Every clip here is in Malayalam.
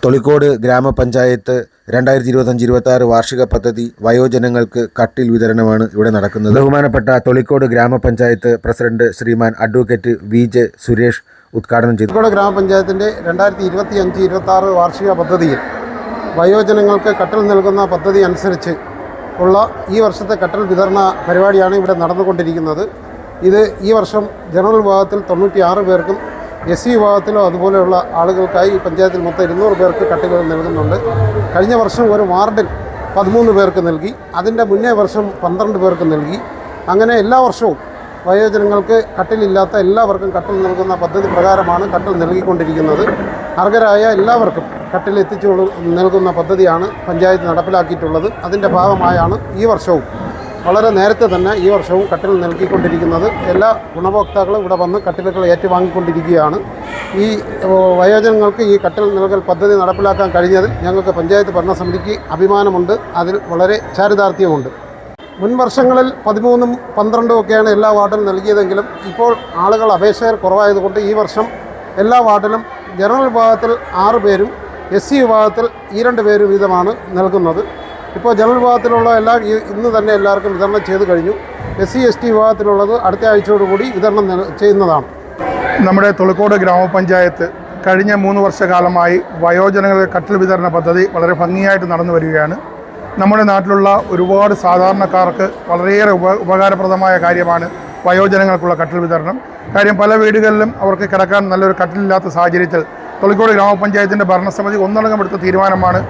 തൊളിക്കോട് ഗ്രാമപഞ്ചായത്ത് 2025-26 വാർഷിക പദ്ധതി വയോജനങ്ങൾക്ക് കട്ടിൽ വിതരണമാണ് ഇവിടെ നടക്കുന്നത്. ബഹുമാനപ്പെട്ട തൊളിക്കോട് ഗ്രാമപഞ്ചായത്ത് പ്രസിഡന്റ് ശ്രീമാൻ അഡ്വക്കേറ്റ് VJ സുരേഷ് ഉദ്ഘാടനം ചെയ്തു. തൊളിക്കോട് ഗ്രാമപഞ്ചായത്തിൻ്റെ 2025-26 വാർഷിക പദ്ധതിയിൽ വയോജനങ്ങൾക്ക് കട്ടിൽ നൽകുന്ന പദ്ധതി അനുസരിച്ച് ഉള്ള ഈ വർഷത്തെ കട്ടിൽ വിതരണ പരിപാടിയാണ് ഇവിടെ നടന്നുകൊണ്ടിരിക്കുന്നത്. ഇത് ഈ വർഷം ജനറൽ വിഭാഗത്തിൽ 96 പേർക്കും SC വിഭാഗത്തിലോ അതുപോലെയുള്ള ആളുകൾക്കായി ഈ പഞ്ചായത്തിൽ മൊത്തം 200 പേർക്ക് കട്ടിലുകൾ നൽകുന്നുണ്ട്. കഴിഞ്ഞ വർഷം ഒരു വാർഡിൽ 13 പേർക്ക് നൽകി, അതിൻ്റെ മുന്നേ വർഷം 12 പേർക്ക് നൽകി. അങ്ങനെ എല്ലാ വർഷവും വയോജനങ്ങൾക്ക് കട്ടിലില്ലാത്ത എല്ലാവർക്കും കട്ടിൽ നൽകുന്ന പദ്ധതി പ്രകാരമാണ് കട്ടിൽ നൽകിക്കൊണ്ടിരിക്കുന്നത്. അർഹരായ എല്ലാവർക്കും കട്ടിൽ എത്തിച്ചു നൽകുന്ന പദ്ധതിയാണ് പഞ്ചായത്ത് നടപ്പിലാക്കിയിട്ടുള്ളത്. അതിൻ്റെ ഭാഗമായാണ് ഈ വർഷവും വളരെ നേരത്തെ തന്നെ ഈ വർഷവും കട്ടിൽ നൽകിക്കൊണ്ടിരിക്കുന്നത്. എല്ലാ ഗുണഭോക്താക്കളും ഇവിടെ വന്ന് കട്ടിലുകൾ ഏറ്റുവാങ്ങിക്കൊണ്ടിരിക്കുകയാണ്. ഈ വയോജനങ്ങൾക്ക് ഈ കട്ടിൽ നൽകൽ പദ്ധതി നടപ്പിലാക്കാൻ കഴിഞ്ഞതിൽ ഞങ്ങൾക്ക് പഞ്ചായത്ത് ഭരണസമിതിക്ക് അഭിമാനമുണ്ട്. അതിൽ വളരെ ചാരിതാർത്ഥ്യമുണ്ട്. മുൻ വർഷങ്ങളിൽ 13ഉം 12ഉം ഒക്കെയാണ് എല്ലാ വാർഡിലും നൽകിയതെങ്കിലും ഇപ്പോൾ ആളുകൾ അപേക്ഷകർ കുറവായതുകൊണ്ട് ഈ വർഷം എല്ലാ വാർഡിലും ജനറൽ വിഭാഗത്തിൽ 6 പേരും SC വിഭാഗത്തിൽ 2 പേരും വീതമാണ് നൽകുന്നത്. ഇപ്പോൾ ജനറൽ വിഭാഗത്തിലുള്ള ഇന്ന് തന്നെ എല്ലാവർക്കും വിതരണം ചെയ്തു കഴിഞ്ഞു. SC ST വിഭാഗത്തിലുള്ളത് അടുത്ത ആഴ്ചയോടുകൂടി വിതരണം ചെയ്യുന്നതാണ്. നമ്മുടെ തൊളിക്കോട് ഗ്രാമപഞ്ചായത്ത് കഴിഞ്ഞ 3 വർഷക്കാലമായി വയോജനങ്ങൾക്ക് കട്ടിൽ വിതരണ പദ്ധതി വളരെ ഭംഗിയായിട്ട് നടന്നു വരികയാണ്. നമ്മുടെ നാട്ടിലുള്ള ഒരുപാട് സാധാരണക്കാർക്ക് വളരെയേറെ ഉപകാരപ്രദമായ കാര്യമാണ് വയോജനങ്ങൾക്കുള്ള കട്ടിൽ വിതരണം. കാര്യം പല വീടുകളിലും അവർക്ക് കിടക്കാൻ നല്ലൊരു കട്ടിലില്ലാത്ത സാഹചര്യത്തിൽ തൊളിക്കോട് ഗ്രാമപഞ്ചായത്തിൻ്റെ ഭരണസമിതി ഒന്നടങ്കം എടുത്ത തീരുമാനമാണ്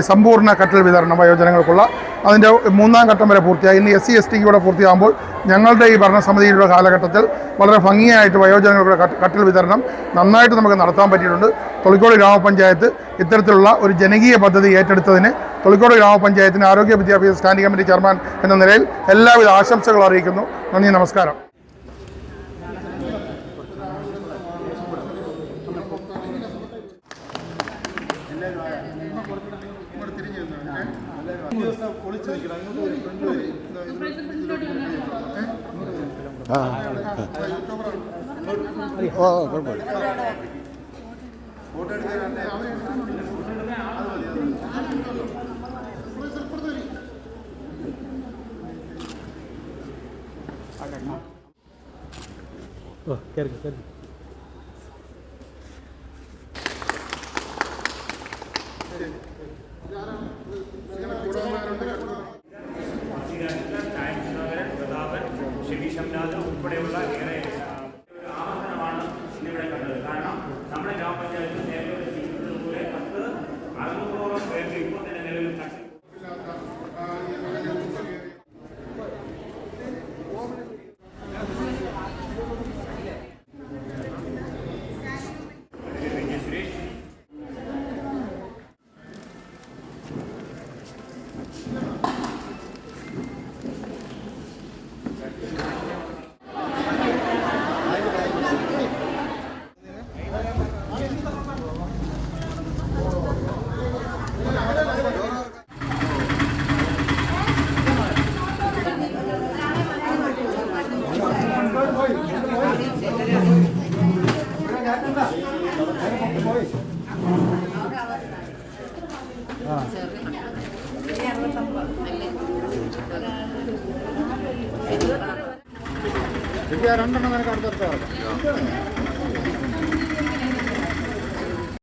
സമ്പൂർണ്ണ കട്ടിൽ വിതരണം വയോജനങ്ങൾക്കുള്ള. അതിൻ്റെ 3ാം ഘട്ടം വരെ പൂർത്തിയായി. ഇനി SC ST കൂടെ പൂർത്തിയാകുമ്പോൾ ഞങ്ങളുടെ ഈ ഭരണസമിതിയുടെ കാലഘട്ടത്തിൽ വളരെ ഭംഗിയായിട്ട് വയോജനങ്ങളുടെ കട്ടിൽ വിതരണം നന്നായിട്ട് നമുക്ക് നടത്താൻ പറ്റിയിട്ടുണ്ട്. തൊളിക്കോട് ഗ്രാമപഞ്ചായത്ത് ഇത്തരത്തിലുള്ള ഒരു ജനകീയ പദ്ധതി ഏറ്റെടുത്തതിന് തൊളിക്കോട് ഗ്രാമപഞ്ചായത്തിന് ആരോഗ്യ വിദ്യാഭ്യാസ സ്റ്റാൻഡിംഗ് കമ്മിറ്റി ചെയർമാൻ എന്ന നിലയിൽ എല്ലാവിധ ആശംസകൾ അറിയിക്കുന്നു. നന്ദി, നമസ്കാരം. ഉൾപ്പെടെയുള്ള ഏറെ ആഹ്വാനമാണ് ഇന്നിവിടെ കണ്ടത്. കാരണം നമ്മുടെ ഗ്രാമപഞ്ചായത്തിൽ നേരത്തെ ചെയ്യുന്നതുപോലെ 600ഓളം പേർക്ക് ഇപ്പോൾ തന്നെ നിലവിൽ രണ്ടെണ്ണം നിനക്ക് അടുത്തടുത്ത്